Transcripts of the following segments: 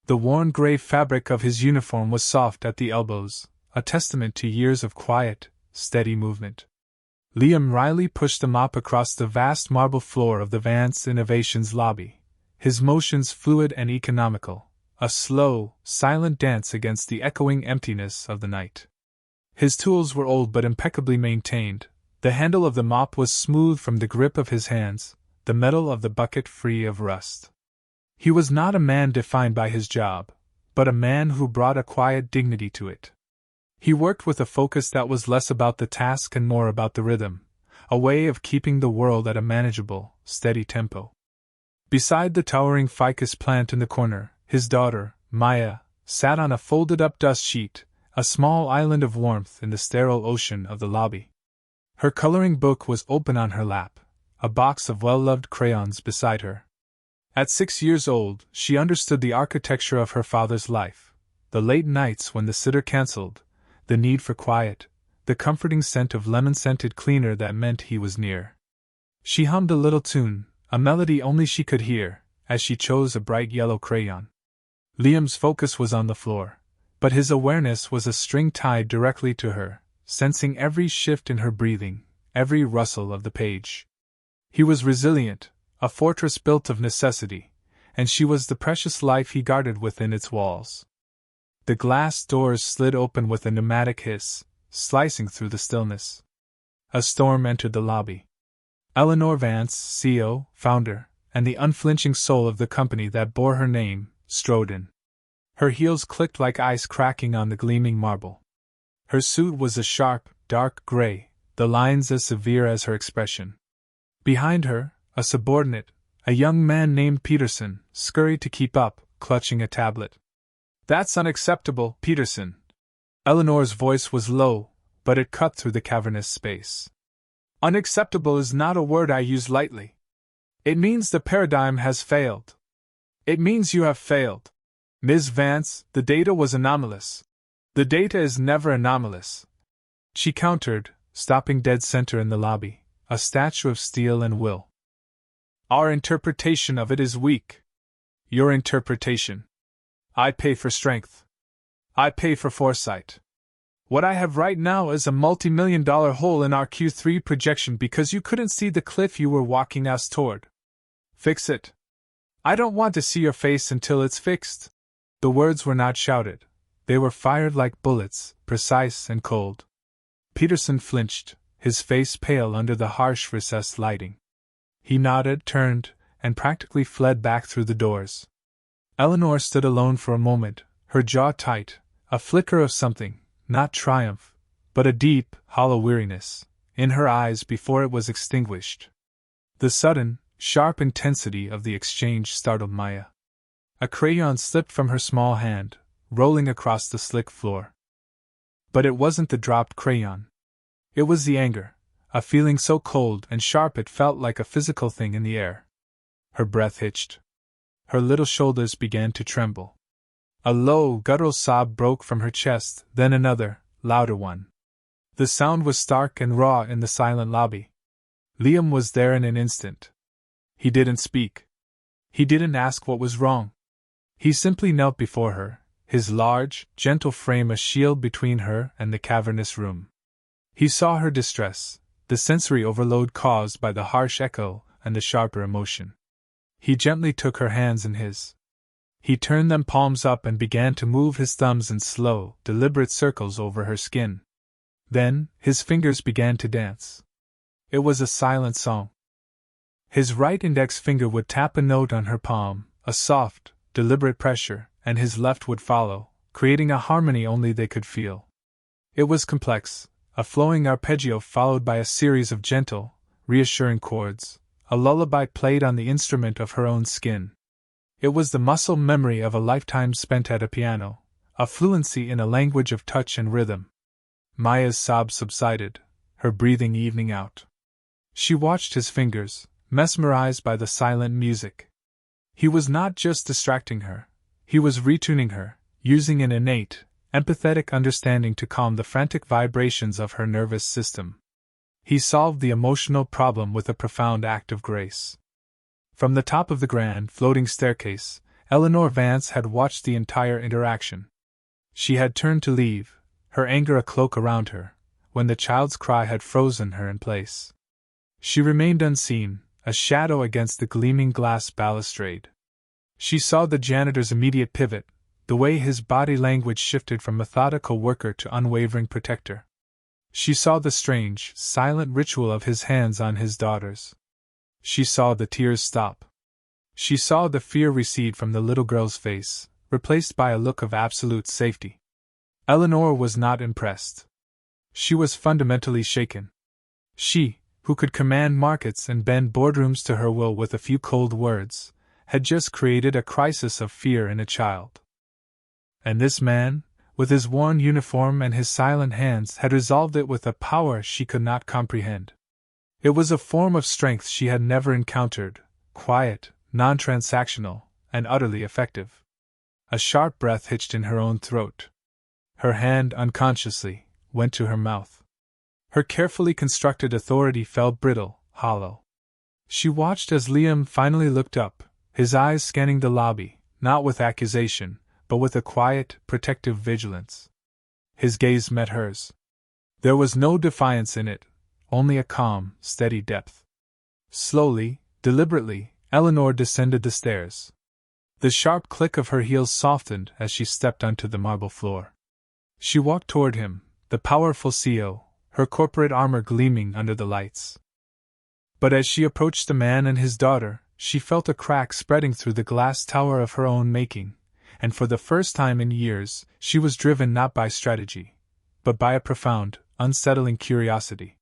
The worn gray fabric of his uniform was soft at the elbows, a testament to years of quiet, steady movement. Liam wryly pushed the mop across the vast marble floor of the Vance Innovations lobby, his motions fluid and economical, a slow, silent dance against the echoing emptiness of the night. His tools were old but impeccably maintained. The handle of the mop was smooth from the grip of his hands, the metal of the bucket free of rust. He was not a man defined by his job, but a man who brought a quiet dignity to it. He worked with a focus that was less about the task and more about the rhythm, a way of keeping the world at a manageable, steady tempo. Beside the towering ficus plant in the corner, his daughter, Maya, sat on a folded-up dust sheet, a small island of warmth in the sterile ocean of the lobby. Her coloring book was open on her lap, a box of well-loved crayons beside her. At 6 years old, she understood the architecture of her father's life, the late nights when the sitter cancelled, the need for quiet, the comforting scent of lemon-scented cleaner that meant he was near. She hummed a little tune, a melody only she could hear, as she chose a bright yellow crayon. Liam's focus was on the floor, but his awareness was a string tied directly to her, sensing every shift in her breathing, every rustle of the page. He was resilient, a fortress built of necessity, and she was the precious life he guarded within its walls. The glass doors slid open with a pneumatic hiss, slicing through the stillness. A storm entered the lobby. Eleanor Vance, CEO, founder, and the unflinching soul of the company that bore her name, strode in. Her heels clicked like ice cracking on the gleaming marble. Her suit was a sharp, dark gray, the lines as severe as her expression. Behind her, a subordinate, a young man named Peterson, scurried to keep up, clutching a tablet. "That's unacceptable, Peterson." Eleanor's voice was low, but it cut through the cavernous space. "Unacceptable is not a word I use lightly. It means the paradigm has failed. It means you have failed. Ms. Vance, the data was anomalous. The data is never anomalous." She countered, stopping dead center in the lobby, a statue of steel and will. "Our interpretation of it is weak. Your interpretation. I pay for strength. I pay for foresight. What I have right now is a multi-million-dollar hole in our Q3 projection because you couldn't see the cliff you were walking us toward. Fix it. I don't want to see your face until it's fixed." The words were not shouted. They were fired like bullets, precise and cold. Peterson flinched, his face pale under the harsh recessed lighting. He nodded, turned, and practically fled back through the doors. Eleanor stood alone for a moment, her jaw tight, a flicker of something, not triumph, but a deep, hollow weariness, in her eyes before it was extinguished. The sudden, sharp intensity of the exchange startled Maya. A crayon slipped from her small hand, rolling across the slick floor. But it wasn't the dropped crayon. It was the anger, a feeling so cold and sharp it felt like a physical thing in the air. Her breath hitched. Her little shoulders began to tremble. A low, guttural sob broke from her chest, then another, louder one. The sound was stark and raw in the silent lobby. Liam was there in an instant. He didn't speak. He didn't ask what was wrong. He simply knelt before her, his large, gentle frame a shield between her and the cavernous room. He saw her distress, the sensory overload caused by the harsh echo and the sharper emotion. He gently took her hands in his. He turned them palms up and began to move his thumbs in slow, deliberate circles over her skin. Then, his fingers began to dance. It was a silent song. His right index finger would tap a note on her palm, a soft, deliberate pressure, and his left would follow, creating a harmony only they could feel. It was complex, a flowing arpeggio followed by a series of gentle, reassuring chords, a lullaby played on the instrument of her own skin. It was the muscle memory of a lifetime spent at a piano, a fluency in a language of touch and rhythm. Maya's sobs subsided, her breathing evening out. She watched his fingers, mesmerized by the silent music. He was not just distracting her, he was retuning her, using an innate, empathetic understanding to calm the frantic vibrations of her nervous system. He solved the emotional problem with a profound act of grace. From the top of the grand, floating staircase, Eleanor Vance had watched the entire interaction. She had turned to leave, her anger a cloak around her, when the child's cry had frozen her in place. She remained unseen, a shadow against the gleaming glass balustrade. She saw the janitor's immediate pivot, the way his body language shifted from methodical worker to unwavering protector. She saw the strange, silent ritual of his hands on his daughter's. She saw the tears stop. She saw the fear recede from the little girl's face, replaced by a look of absolute safety. Eleanor was not impressed. She was fundamentally shaken. She, who could command markets and bend boardrooms to her will with a few cold words, had just created a crisis of fear in a child. And this man, with his worn uniform and his silent hands, had resolved it with a power she could not comprehend. It was a form of strength she had never encountered, quiet, non-transactional, and utterly effective. A sharp breath hitched in her own throat. Her hand, unconsciously, went to her mouth. Her carefully constructed authority felt brittle, hollow. She watched as Liam finally looked up, his eyes scanning the lobby, not with accusation, but with a quiet, protective vigilance. His gaze met hers. There was no defiance in it, only a calm, steady depth. Slowly, deliberately, Eleanor descended the stairs. The sharp click of her heels softened as she stepped onto the marble floor. She walked toward him, the powerful CEO, her corporate armor gleaming under the lights. But as she approached the man and his daughter, she felt a crack spreading through the glass tower of her own making, and for the first time in years, she was driven not by strategy, but by a profound, unsettling curiosity.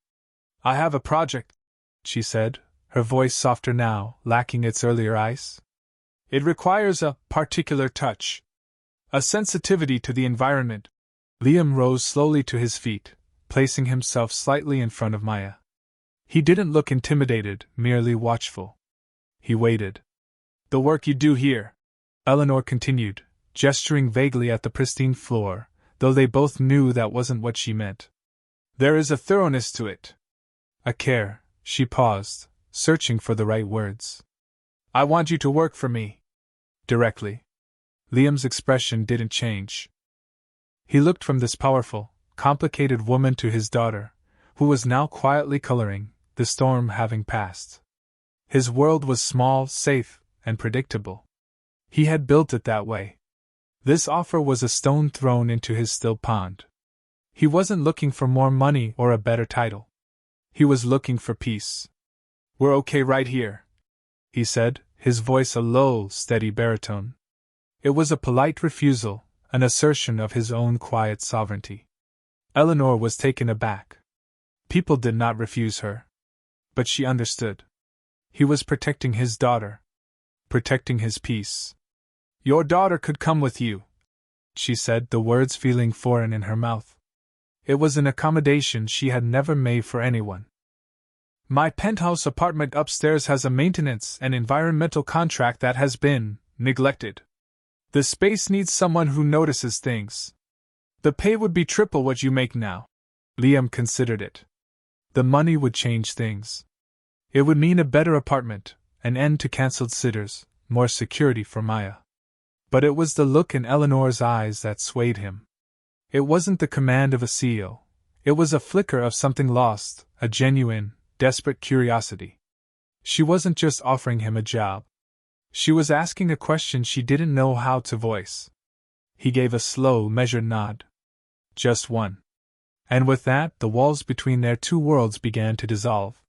"I have a project," she said, her voice softer now, lacking its earlier ice. "It requires a particular touch. A sensitivity to the environment." Liam rose slowly to his feet, placing himself slightly in front of Maya. He didn't look intimidated, merely watchful. He waited. "The work you do here," Eleanor continued, gesturing vaguely at the pristine floor, though they both knew that wasn't what she meant. "There is a thoroughness to it. A care." She paused, searching for the right words. "I want you to work for me." Directly. Liam's expression didn't change. He looked from this powerful, complicated woman to his daughter, who was now quietly coloring, the storm having passed. His world was small, safe, and predictable. He had built it that way. This offer was a stone thrown into his still pond. He wasn't looking for more money or a better title. He was looking for peace. "We're okay right here," he said, his voice a low, steady baritone. It was a polite refusal, an assertion of his own quiet sovereignty. Eleanor was taken aback. People did not refuse her. But she understood. He was protecting his daughter. Protecting his peace. "Your daughter could come with you," she said, the words feeling foreign in her mouth. It was an accommodation she had never made for anyone. "My penthouse apartment upstairs has a maintenance and environmental contract that has been neglected. The space needs someone who notices things. The pay would be triple what you make now." Liam considered it. The money would change things. It would mean a better apartment, an end to cancelled sitters, more security for Maya. But it was the look in Eleanor's eyes that swayed him. It wasn't the command of a CEO. It was a flicker of something lost, a genuine, desperate curiosity. She wasn't just offering him a job. She was asking a question she didn't know how to voice. He gave a slow, measured nod. Just one. And with that, the walls between their two worlds began to dissolve.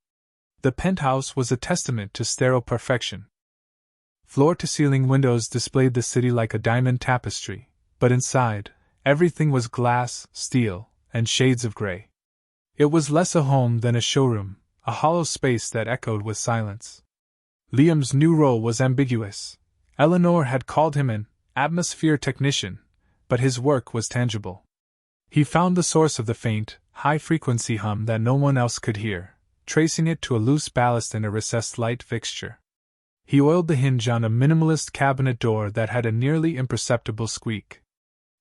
The penthouse was a testament to sterile perfection. Floor-to-ceiling windows displayed the city like a diamond tapestry, but inside, everything was glass, steel, and shades of gray. It was less a home than a showroom, a hollow space that echoed with silence. Liam's new role was ambiguous. Eleanor had called him an atmosphere technician, but his work was tangible. He found the source of the faint, high-frequency hum that no one else could hear, tracing it to a loose ballast in a recessed light fixture. He oiled the hinge on a minimalist cabinet door that had a nearly imperceptible squeak.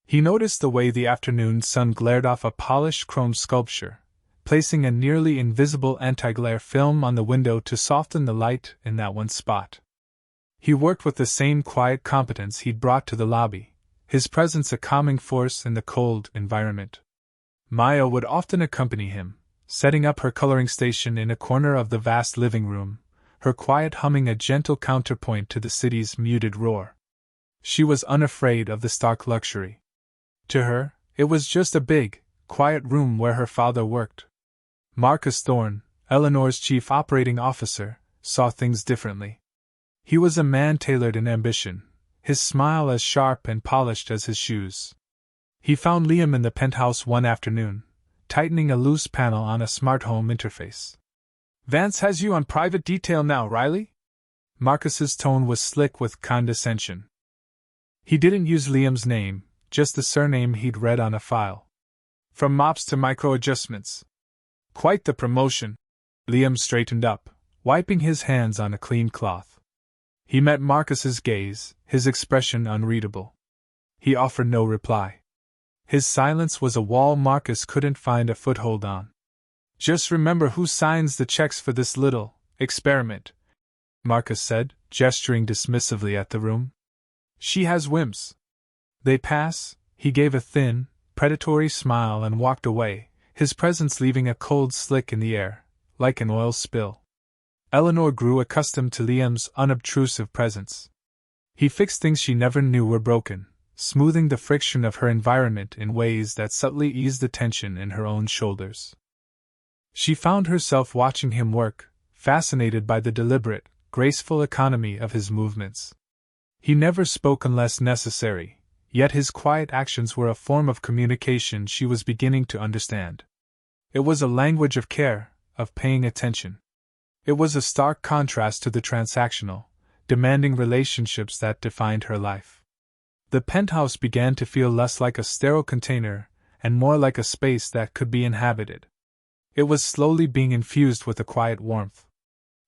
He noticed the way the afternoon sun glared off a polished chrome sculpture, placing a nearly invisible anti-glare film on the window to soften the light in that one spot. He worked with the same quiet competence he'd brought to the lobby, his presence a calming force in the cold environment. Maya would often accompany him, setting up her coloring station in a corner of the vast living room, her quiet humming a gentle counterpoint to the city's muted roar. She was unafraid of the stark luxury. To her, it was just a big, quiet room where her father worked. Marcus Thorne, Eleanor's chief operating officer, saw things differently. He was a man tailored in ambition, his smile as sharp and polished as his shoes. He found Liam in the penthouse one afternoon, tightening a loose panel on a smart home interface. "Vance has you on private detail now, Riley?" Marcus's tone was slick with condescension. He didn't use Liam's name, just the surname he'd read on a file. "From mops to micro-adjustments. Quite the promotion." Liam straightened up, wiping his hands on a clean cloth. He met Marcus's gaze, his expression unreadable. He offered no reply. His silence was a wall Marcus couldn't find a foothold on. "Just remember who signs the checks for this little experiment," Marcus said, gesturing dismissively at the room. "She has whims. They pass." He gave a thin, predatory smile and walked away, his presence leaving a cold slick in the air, like an oil spill. Eleanor grew accustomed to Liam's unobtrusive presence. He fixed things she never knew were broken, smoothing the friction of her environment in ways that subtly eased the tension in her own shoulders. She found herself watching him work, fascinated by the deliberate, graceful economy of his movements. He never spoke unless necessary, yet his quiet actions were a form of communication she was beginning to understand. It was a language of care, of paying attention. It was a stark contrast to the transactional, demanding relationships that defined her life. The penthouse began to feel less like a sterile container, and more like a space that could be inhabited. It was slowly being infused with a quiet warmth.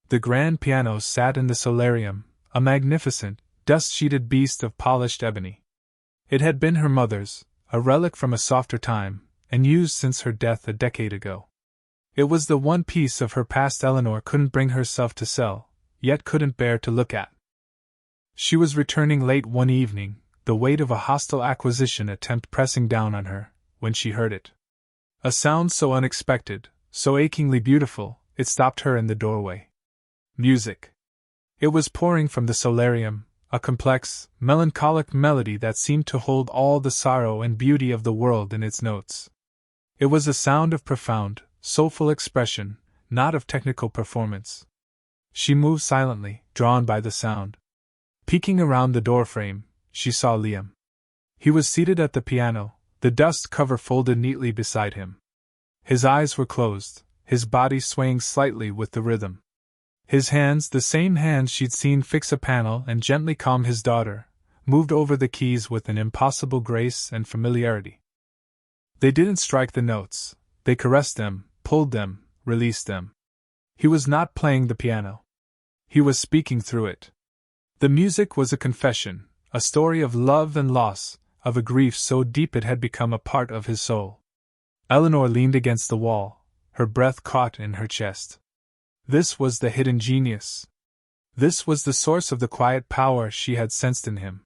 The grand piano sat in the solarium, a magnificent, dust-sheeted beast of polished ebony. It had been her mother's, a relic from a softer time, and used since her death a decade ago. It was the one piece of her past Eleanor couldn't bring herself to sell, yet couldn't bear to look at. She was returning late one evening, the weight of a hostile acquisition attempt pressing down on her, when she heard it. A sound so unexpected, so achingly beautiful, it stopped her in the doorway. Music. It was pouring from the solarium, a complex, melancholic melody that seemed to hold all the sorrow and beauty of the world in its notes. It was a sound of profound, soulful expression, not of technical performance. She moved silently, drawn by the sound. Peeking around the doorframe, she saw Liam. He was seated at the piano, the dust cover folded neatly beside him. His eyes were closed, his body swaying slightly with the rhythm. His hands, the same hands she'd seen fix a panel and gently calm his daughter, moved over the keys with an impossible grace and familiarity. They didn't strike the notes, they caressed them, pulled them, released them. He was not playing the piano. He was speaking through it. The music was a confession, a story of love and loss, of a grief so deep it had become a part of his soul. Eleanor leaned against the wall, her breath caught in her chest. This was the hidden genius. This was the source of the quiet power she had sensed in him.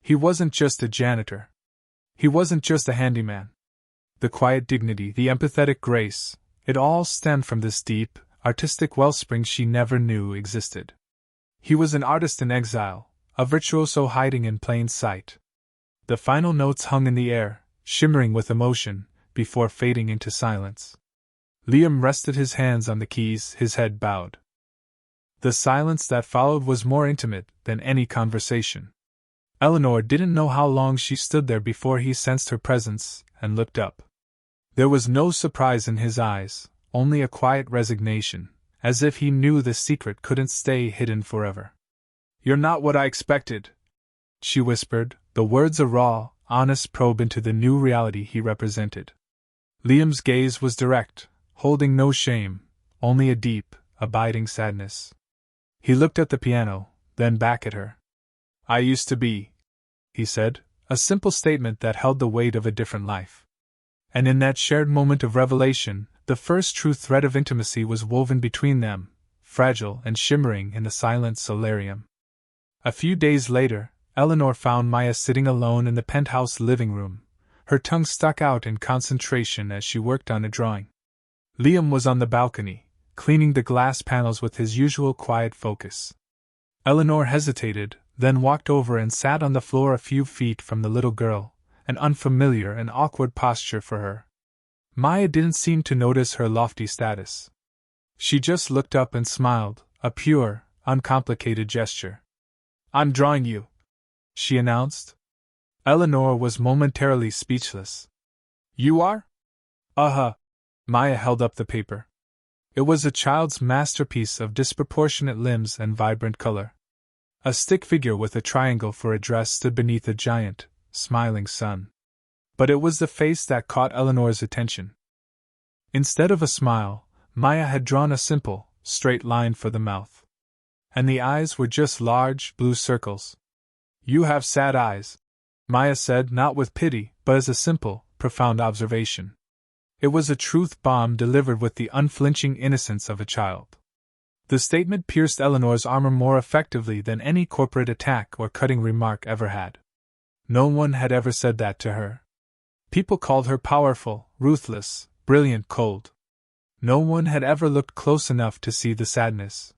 He wasn't just a janitor. He wasn't just a handyman. The quiet dignity, the empathetic grace, it all stemmed from this deep, artistic wellspring she never knew existed. He was an artist in exile, a virtuoso hiding in plain sight. The final notes hung in the air, shimmering with emotion, before fading into silence. Liam rested his hands on the keys, his head bowed. The silence that followed was more intimate than any conversation. Eleanor didn't know how long she stood there before he sensed her presence and looked up. There was no surprise in his eyes, only a quiet resignation, as if he knew the secret couldn't stay hidden forever. "You're not what I expected," she whispered, the words a raw, honest probe into the new reality he represented. Liam's gaze was direct, holding no shame, only a deep, abiding sadness. He looked at the piano, then back at her. "I used to be," he said, a simple statement that held the weight of a different life. And in that shared moment of revelation, the first true thread of intimacy was woven between them, fragile and shimmering in the silent solarium. A few days later, Eleanor found Maya sitting alone in the penthouse living room. Her tongue stuck out in concentration as she worked on a drawing. Liam was on the balcony, cleaning the glass panels with his usual quiet focus. Eleanor hesitated, then walked over and sat on the floor a few feet from the little girl, an unfamiliar and awkward posture for her. Maya didn't seem to notice her lofty status. She just looked up and smiled, a pure, uncomplicated gesture. "I'm drawing you," she announced. Eleanor was momentarily speechless. "You are?" "Uh-huh." Maya held up the paper. It was a child's masterpiece of disproportionate limbs and vibrant color. A stick figure with a triangle for a dress stood beneath a giant, smiling sun. But it was the face that caught Eleanor's attention. Instead of a smile, Maya had drawn a simple, straight line for the mouth. And the eyes were just large, blue circles. "You have sad eyes," Maya said, not with pity, but as a simple, profound observation. It was a truth bomb delivered with the unflinching innocence of a child. The statement pierced Eleanor's armor more effectively than any corporate attack or cutting remark ever had. No one had ever said that to her. People called her powerful, ruthless, brilliant, cold. No one had ever looked close enough to see the sadness.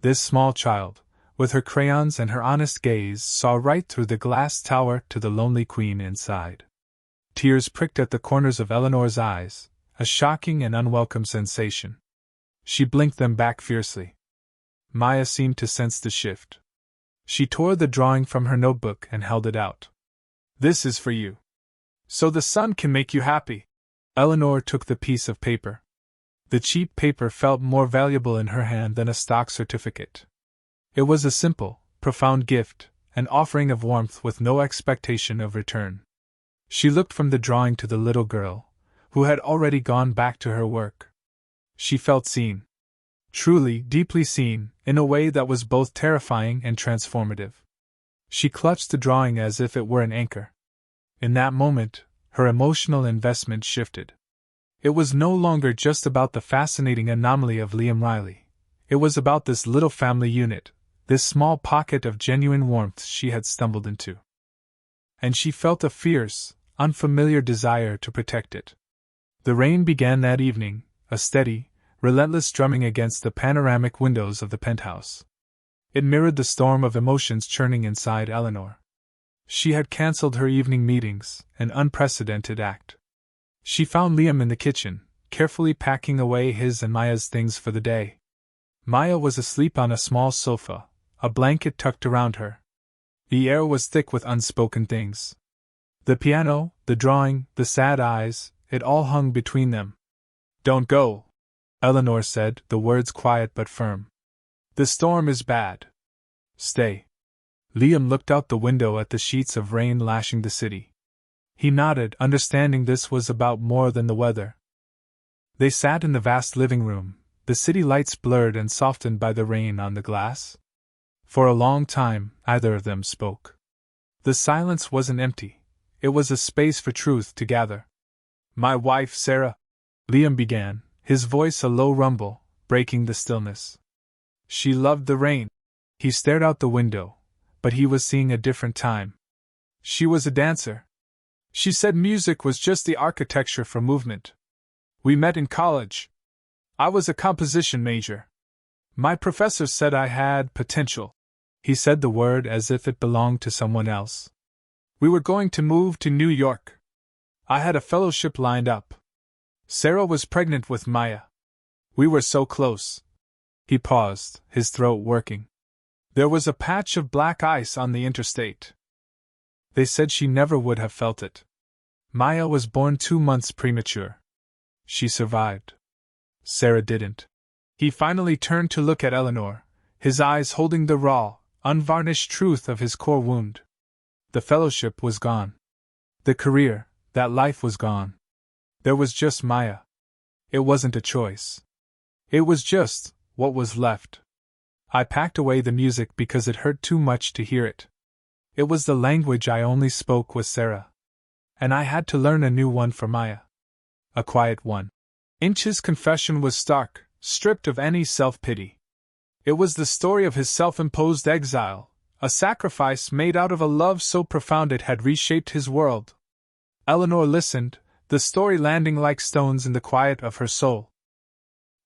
This small child, with her crayons and her honest gaze, saw right through the glass tower to the lonely queen inside. Tears pricked at the corners of Eleanor's eyes, a shocking and unwelcome sensation. She blinked them back fiercely. Maya seemed to sense the shift. She tore the drawing from her notebook and held it out. "This is for you. So the sun can make you happy." Eleanor took the piece of paper. The cheap paper felt more valuable in her hand than a stock certificate. It was a simple, profound gift, an offering of warmth with no expectation of return. She looked from the drawing to the little girl, who had already gone back to her work. She felt seen. Truly, deeply seen, in a way that was both terrifying and transformative. She clutched the drawing as if it were an anchor. In that moment, her emotional investment shifted. It was no longer just about the fascinating anomaly of Liam Riley. It was about this little family unit, this small pocket of genuine warmth she had stumbled into. And she felt a fierce, unfamiliar desire to protect it. The rain began that evening, a steady, relentless drumming against the panoramic windows of the penthouse. It mirrored the storm of emotions churning inside Eleanor. She had cancelled her evening meetings, an unprecedented act. She found Liam in the kitchen, carefully packing away his and Maya's things for the day. Maya was asleep on a small sofa, a blanket tucked around her. The air was thick with unspoken things. The piano, the drawing, the sad eyes, it all hung between them. "Don't go," Eleanor said, the words quiet but firm. "The storm is bad. Stay." Liam looked out the window at the sheets of rain lashing the city. He nodded, understanding this was about more than the weather. They sat in the vast living room, the city lights blurred and softened by the rain on the glass. For a long time, neither of them spoke. The silence wasn't empty. It was a space for truth to gather. "My wife, Sarah," Liam began, his voice a low rumble, breaking the stillness. "She loved the rain." He stared out the window, but he was seeing a different time. "She was a dancer. She said music was just the architecture for movement. We met in college. I was a composition major. My professor said I had potential." He said the word as if it belonged to someone else. "We were going to move to New York. I had a fellowship lined up. Sarah was pregnant with Maya. We were so close." He paused, his throat working. "There was a patch of black ice on the interstate. They said she never would have felt it. Maya was born 2 months premature. She survived. Sarah didn't." He finally turned to look at Eleanor, his eyes holding the raw, unvarnished truth of his core wound. The fellowship was gone. The career, that life was gone. There was just Maya. It wasn't a choice. It was just what was left. I packed away the music because it hurt too much to hear it. It was the language I only spoke with Sarah. And I had to learn a new one for Maya. A quiet one. Inch's confession was stark, stripped of any self-pity. It was the story of his self-imposed exile, A sacrifice made out of a love so profound it had reshaped his world. Eleanor listened, the story landing like stones in the quiet of her soul.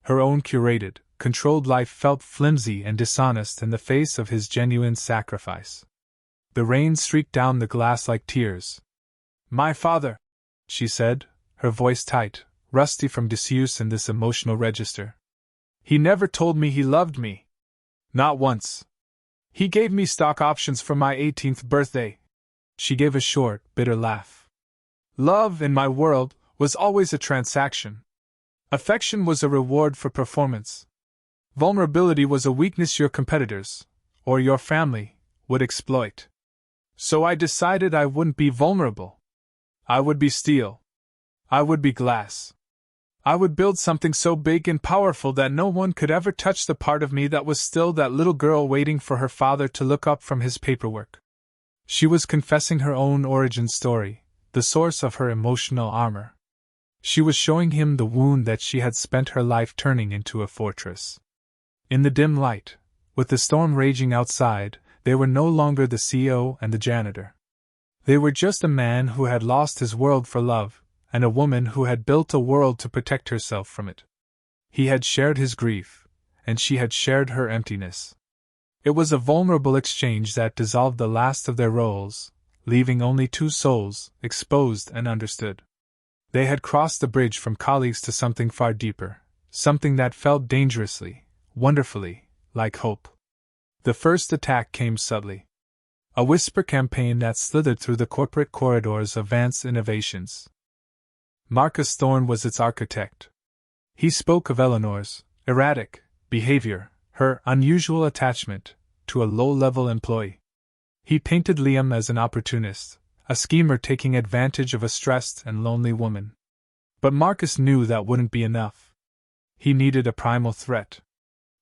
Her own curated, controlled life felt flimsy and dishonest in the face of his genuine sacrifice. The rain streaked down the glass like tears. "My father," she said, her voice tight, rusty from disuse in this emotional register. "He never told me he loved me. Not once. He gave me stock options for my 18th birthday." She gave a short, bitter laugh. "Love, in my world, was always a transaction. Affection was a reward for performance. Vulnerability was a weakness your competitors, or your family, would exploit. So I decided I wouldn't be vulnerable. I would be steel. I would be glass. I would build something so big and powerful that no one could ever touch the part of me that was still that little girl waiting for her father to look up from his paperwork." She was confessing her own origin story, the source of her emotional armor. She was showing him the wound that she had spent her life turning into a fortress. In the dim light, with the storm raging outside, they were no longer the CEO and the janitor. They were just a man who had lost his world for love, and a woman who had built a world to protect herself from it. He had shared his grief, and she had shared her emptiness. It was a vulnerable exchange that dissolved the last of their roles, leaving only two souls, exposed and understood. They had crossed the bridge from colleagues to something far deeper, something that felt dangerously, wonderfully, like hope. The first attack came subtly. A whisper campaign that slithered through the corporate corridors of Vance Innovations. Marcus Thorne was its architect. He spoke of Eleanor's erratic behavior, her unusual attachment to a low-level employee. He painted Liam as an opportunist, a schemer taking advantage of a stressed and lonely woman. But Marcus knew that wouldn't be enough. He needed a primal threat.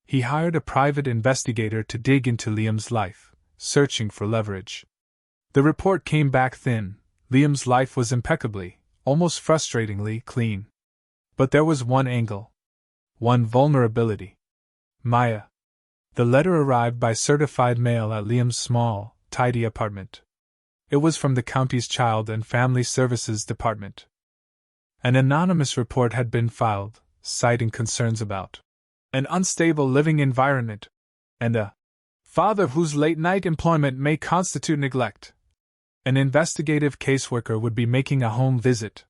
He hired a private investigator to dig into Liam's life, searching for leverage. The report came back thin. Liam's life was impeccably, almost frustratingly, clean. But there was one angle. One vulnerability. Maya. The letter arrived by certified mail at Liam's small, tidy apartment. It was from the county's Child and Family Services Department. An anonymous report had been filed, citing concerns about an unstable living environment and a father whose late-night employment may constitute neglect. An investigative caseworker would be making a home visit.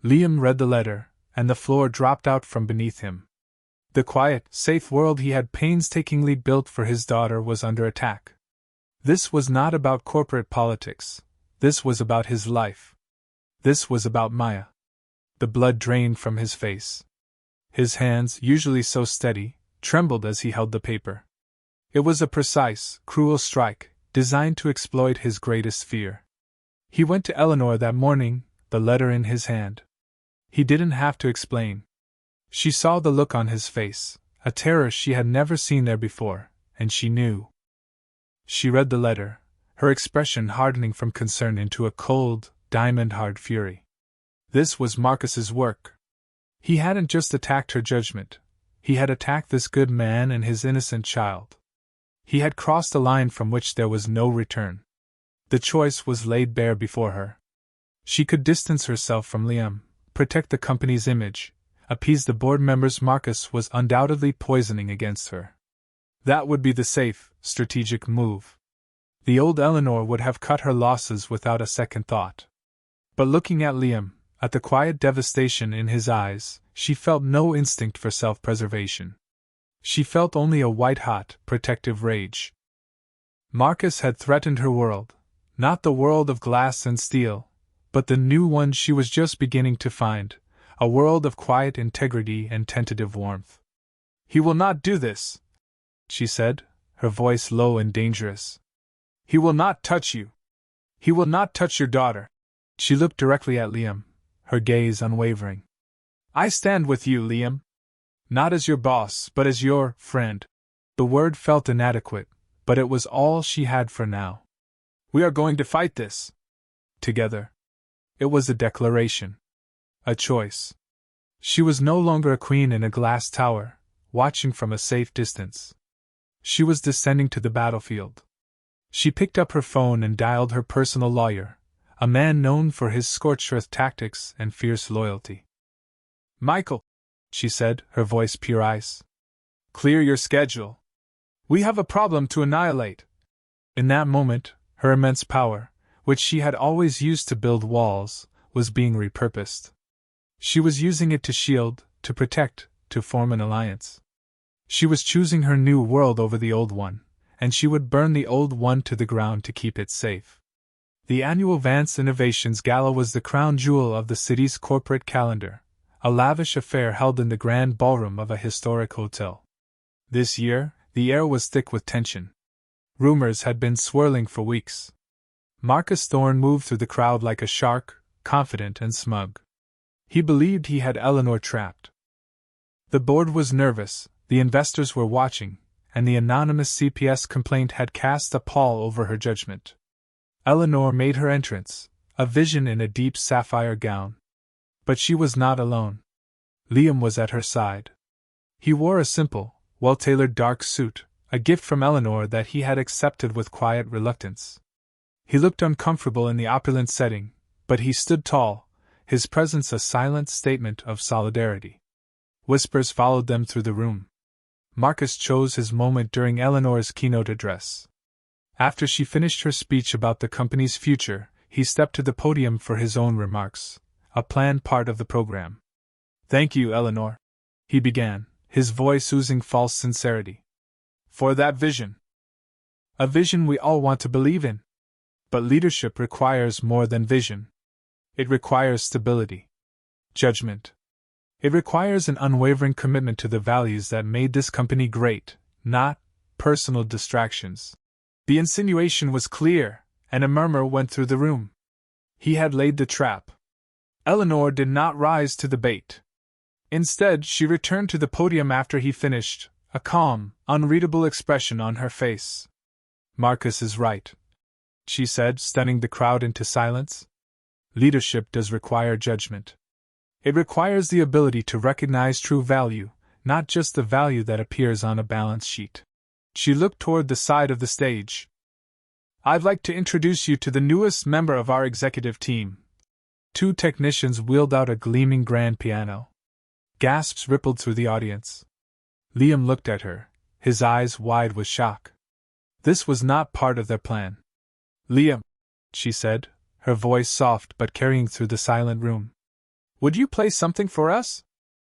Liam read the letter, and the floor dropped out from beneath him. The quiet, safe world he had painstakingly built for his daughter was under attack. This was not about corporate politics. This was about his life. This was about Maya. The blood drained from his face. His hands, usually so steady, trembled as he held the paper. It was a precise, cruel strike, designed to exploit his greatest fear. He went to Eleanor that morning, the letter in his hand. He didn't have to explain. She saw the look on his face, a terror she had never seen there before, and she knew. She read the letter, her expression hardening from concern into a cold, diamond-hard fury. This was Marcus's work. He hadn't just attacked her judgment. He had attacked this good man and his innocent child. He had crossed a line from which there was no return. The choice was laid bare before her. She could distance herself from Liam, protect the company's image, appease the board members Marcus was undoubtedly poisoning against her. That would be the safe, strategic move. The old Eleanor would have cut her losses without a second thought. But looking at Liam, at the quiet devastation in his eyes, she felt no instinct for self-preservation. She felt only a white-hot, protective rage. Marcus had threatened her world, not the world of glass and steel, but the new one she was just beginning to find, a world of quiet integrity and tentative warmth. "He will not do this," she said, her voice low and dangerous. "He will not touch you. He will not touch your daughter." She looked directly at Liam, her gaze unwavering. "I stand with you, Liam. Not as your boss, but as your friend." The word felt inadequate, but it was all she had for now. "We are going to fight this. Together." It was a declaration. A choice. She was no longer a queen in a glass tower, watching from a safe distance. She was descending to the battlefield. She picked up her phone and dialed her personal lawyer, a man known for his scorched-earth tactics and fierce loyalty. "Michael," she said, her voice pure ice. "Clear your schedule. We have a problem to annihilate." In that moment, her immense power, which she had always used to build walls, was being repurposed. She was using it to shield, to protect, to form an alliance. She was choosing her new world over the old one, and she would burn the old one to the ground to keep it safe. The annual Vance Innovations Gala was the crown jewel of the city's corporate calendar, a lavish affair held in the grand ballroom of a historic hotel. This year, the air was thick with tension. Rumors had been swirling for weeks. Marcus Thorne moved through the crowd like a shark, confident and smug. He believed he had Eleanor trapped. The board was nervous, the investors were watching, and the anonymous CPS complaint had cast a pall over her judgment. Eleanor made her entrance, a vision in a deep sapphire gown. But she was not alone. Liam was at her side. He wore a simple, well-tailored dark suit, a gift from Eleanor that he had accepted with quiet reluctance. He looked uncomfortable in the opulent setting, but he stood tall, his presence a silent statement of solidarity. Whispers followed them through the room. Marcus chose his moment during Eleanor's keynote address. After she finished her speech about the company's future, he stepped to the podium for his own remarks, a planned part of the program. "Thank you, Eleanor," he began, his voice oozing false sincerity. "For that vision. A vision we all want to believe in. But leadership requires more than vision. It requires stability. Judgment. It requires an unwavering commitment to the values that made this company great, not personal distractions." The insinuation was clear, and a murmur went through the room. He had laid the trap. Eleanor did not rise to the bait. Instead, she returned to the podium after he finished, a calm, unreadable expression on her face. "Marcus is right," she said, stunning the crowd into silence. "Leadership does require judgment. It requires the ability to recognize true value, not just the value that appears on a balance sheet." She looked toward the side of the stage. "I'd like to introduce you to the newest member of our executive team." Two technicians wheeled out a gleaming grand piano. Gasps rippled through the audience. Liam looked at her, his eyes wide with shock. This was not part of their plan. "Liam," she said, her voice soft but carrying through the silent room. "Would you play something for us?"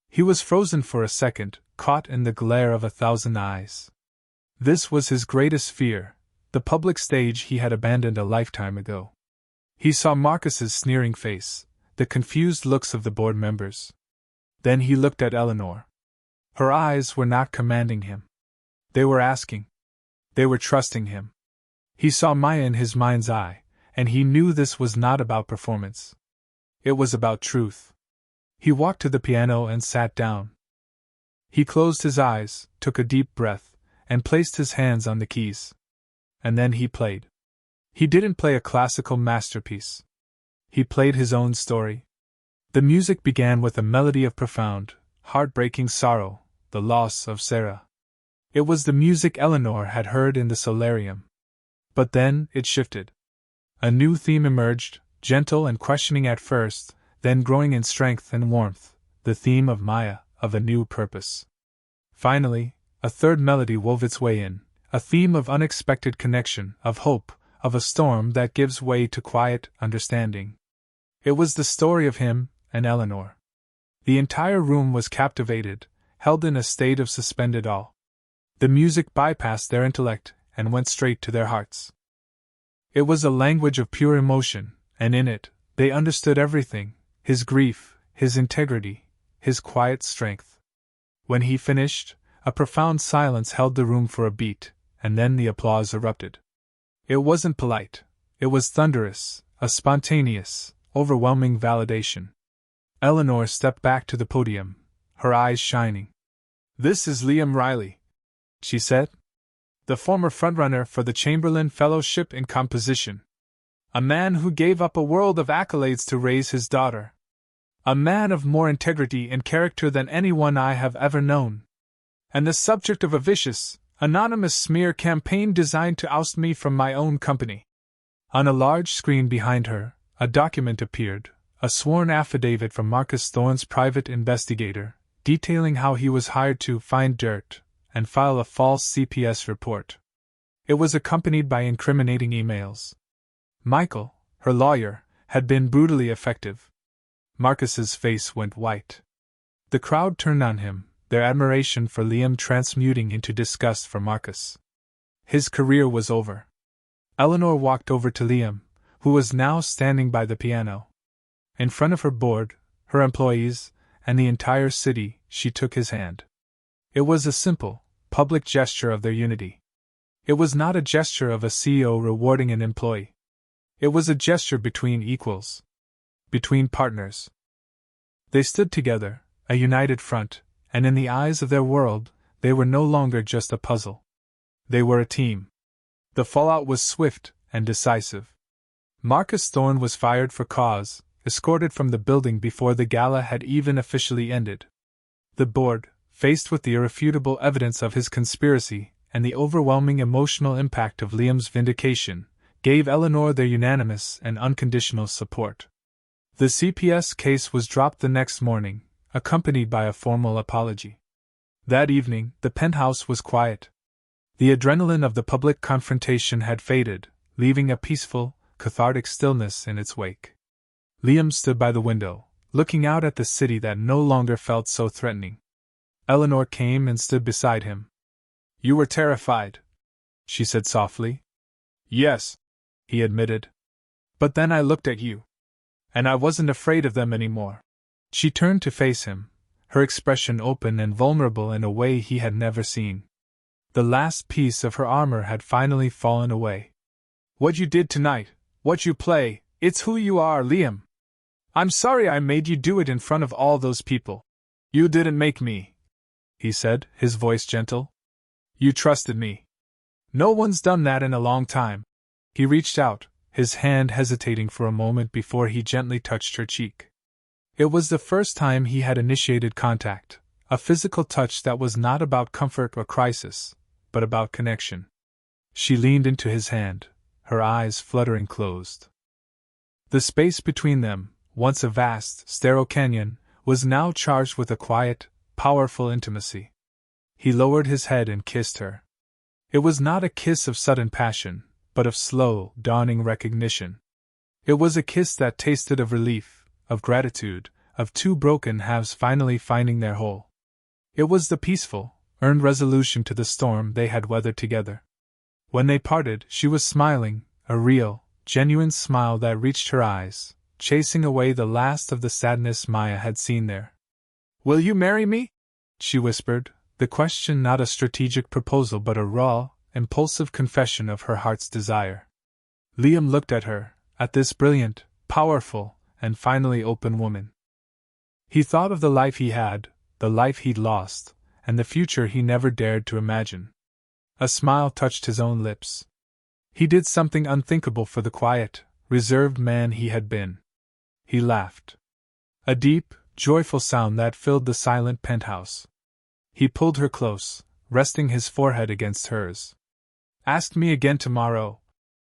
He was frozen for a second, caught in the glare of 1,000 eyes. This was his greatest fear, the public stage he had abandoned a lifetime ago. He saw Marcus's sneering face, the confused looks of the board members. Then he looked at Eleanor. Her eyes were not commanding him. They were asking. They were trusting him. He saw Maya in his mind's eye, and he knew this was not about performance. It was about truth. He walked to the piano and sat down. He closed his eyes, took a deep breath, and placed his hands on the keys. And then he played. He didn't play a classical masterpiece. He played his own story. The music began with a melody of profound, heartbreaking sorrow, the loss of Sarah. It was the music Eleanor had heard in the solarium. But then it shifted. A new theme emerged, gentle and questioning at first, then growing in strength and warmth, the theme of Maya, of a new purpose. Finally, a third melody wove its way in, a theme of unexpected connection, of hope, of a storm that gives way to quiet understanding. It was the story of him and Eleanor. The entire room was captivated, held in a state of suspended awe. The music bypassed their intellect and went straight to their hearts. It was a language of pure emotion, and in it, they understood everything: his grief, his integrity, his quiet strength. When he finished, a profound silence held the room for a beat, and then the applause erupted. It wasn't polite. It was thunderous, a spontaneous, overwhelming validation. Eleanor stepped back to the podium, her eyes shining. "This is Liam Riley," she said. "The former frontrunner for the Chamberlain Fellowship in Composition. A man who gave up a world of accolades to raise his daughter. A man of more integrity and character than anyone I have ever known. And the subject of a vicious, Anonymous smear campaign designed to oust me from my own company. On a large screen behind her, a document appeared, a sworn affidavit from Marcus Thorne's private investigator, detailing how he was hired to find dirt and file a false CPS report. It was accompanied by incriminating emails. Michael, her lawyer, had been brutally effective. Marcus's face went white. The crowd turned on him, their admiration for Liam transmuting into disgust for Marcus. His career was over. Eleanor walked over to Liam, who was now standing by the piano. In front of her board, her employees, and the entire city, she took his hand. It was a simple, public gesture of their unity. It was not a gesture of a CEO rewarding an employee. It was a gesture between equals. Between partners. They stood together, a united front, and in the eyes of their world, they were no longer just a puzzle. They were a team. The fallout was swift and decisive. Marcus Thorne was fired for cause, escorted from the building before the gala had even officially ended. The board, faced with the irrefutable evidence of his conspiracy and the overwhelming emotional impact of Liam's vindication, gave Eleanor their unanimous and unconditional support. The CPS case was dropped the next morning, accompanied by a formal apology. That evening, the penthouse was quiet. The adrenaline of the public confrontation had faded, leaving a peaceful, cathartic stillness in its wake. Liam stood by the window, looking out at the city that no longer felt so threatening. Eleanor came and stood beside him. "You were terrified," she said softly. "Yes," he admitted. "But then I looked at you. And I wasn't afraid of them anymore." She turned to face him, her expression open and vulnerable in a way he had never seen. The last piece of her armor had finally fallen away. "What you did tonight, what you play, it's who you are, Liam. I'm sorry I made you do it in front of all those people. You didn't make me," he said, his voice gentle. "You trusted me. No one's done that in a long time." He reached out, his hand hesitating for a moment before he gently touched her cheek. It was the first time he had initiated contact, a physical touch that was not about comfort or crisis, but about connection. She leaned into his hand, her eyes fluttering closed. The space between them, once a vast, sterile canyon, was now charged with a quiet, powerful intimacy. He lowered his head and kissed her. It was not a kiss of sudden passion, but of slow, dawning recognition. It was a kiss that tasted of relief, of gratitude, of two broken halves finally finding their whole. It was the peaceful, earned resolution to the storm they had weathered together. When they parted, she was smiling, a real, genuine smile that reached her eyes, chasing away the last of the sadness Maya had seen there. "Will you marry me?" she whispered, the question not a strategic proposal but a raw, impulsive confession of her heart's desire. Liam looked at her, at this brilliant, powerful, and finally open woman. He thought of the life he had, the life he'd lost, and the future he never dared to imagine. A smile touched his own lips. He did something unthinkable for the quiet, reserved man he had been. He laughed. A deep, joyful sound that filled the silent penthouse. He pulled her close, resting his forehead against hers. "Ask me again tomorrow,"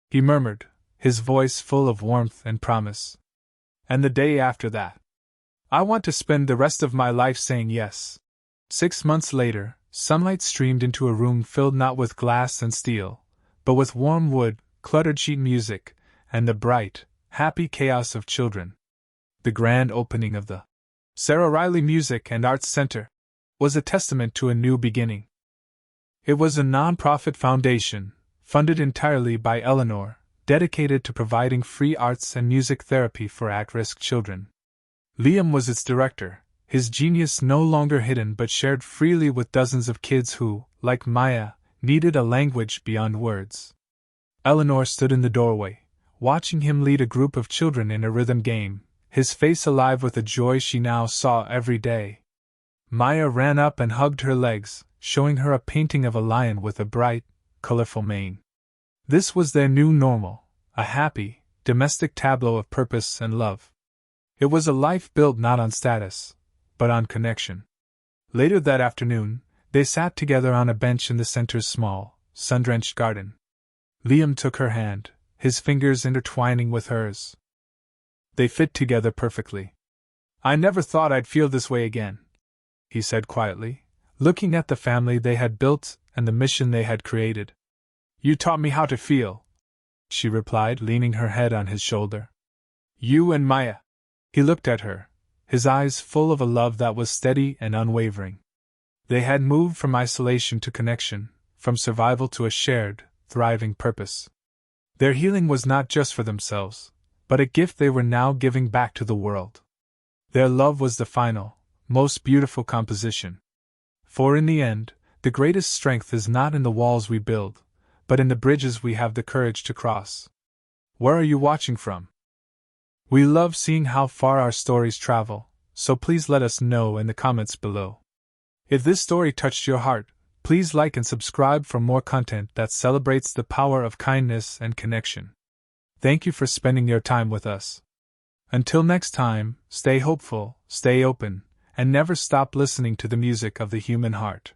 he murmured, his voice full of warmth and promise. "And the day after that. I want to spend the rest of my life saying yes." 6 months later, sunlight streamed into a room filled not with glass and steel, but with warm wood, cluttered sheet music, and the bright, happy chaos of children. The grand opening of the Sarah Riley Music and Arts Center was a testament to a new beginning. It was a non-profit foundation, funded entirely by Eleanor, dedicated to providing free arts and music therapy for at-risk children. Liam was its director, his genius no longer hidden but shared freely with dozens of kids who, like Maya, needed a language beyond words. Eleanor stood in the doorway, watching him lead a group of children in a rhythm game, his face alive with a joy she now saw every day. Maya ran up and hugged her legs, showing her a painting of a lion with a bright, colorful mane. This was their new normal, a happy, domestic tableau of purpose and love. It was a life built not on status, but on connection. Later that afternoon, They sat together on a bench in the center's small, sun-drenched garden. Liam took her hand, his fingers intertwining with hers. They fit together perfectly. "I never thought I'd feel this way again," he said quietly, looking at the family they had built and the mission they had created. "You taught me how to feel," she replied, leaning her head on his shoulder. "You and Maya." He looked at her, his eyes full of a love that was steady and unwavering. They had moved from isolation to connection, from survival to a shared, thriving purpose. Their healing was not just for themselves, but a gift they were now giving back to the world. Their love was the final, most beautiful composition. For in the end, the greatest strength is not in the walls we build, but in the bridges we have the courage to cross. Where are you watching from? We love seeing how far our stories travel, so please let us know in the comments below. If this story touched your heart, please like and subscribe for more content that celebrates the power of kindness and connection. Thank you for spending your time with us. Until next time, stay hopeful, stay open, and never stop listening to the music of the human heart.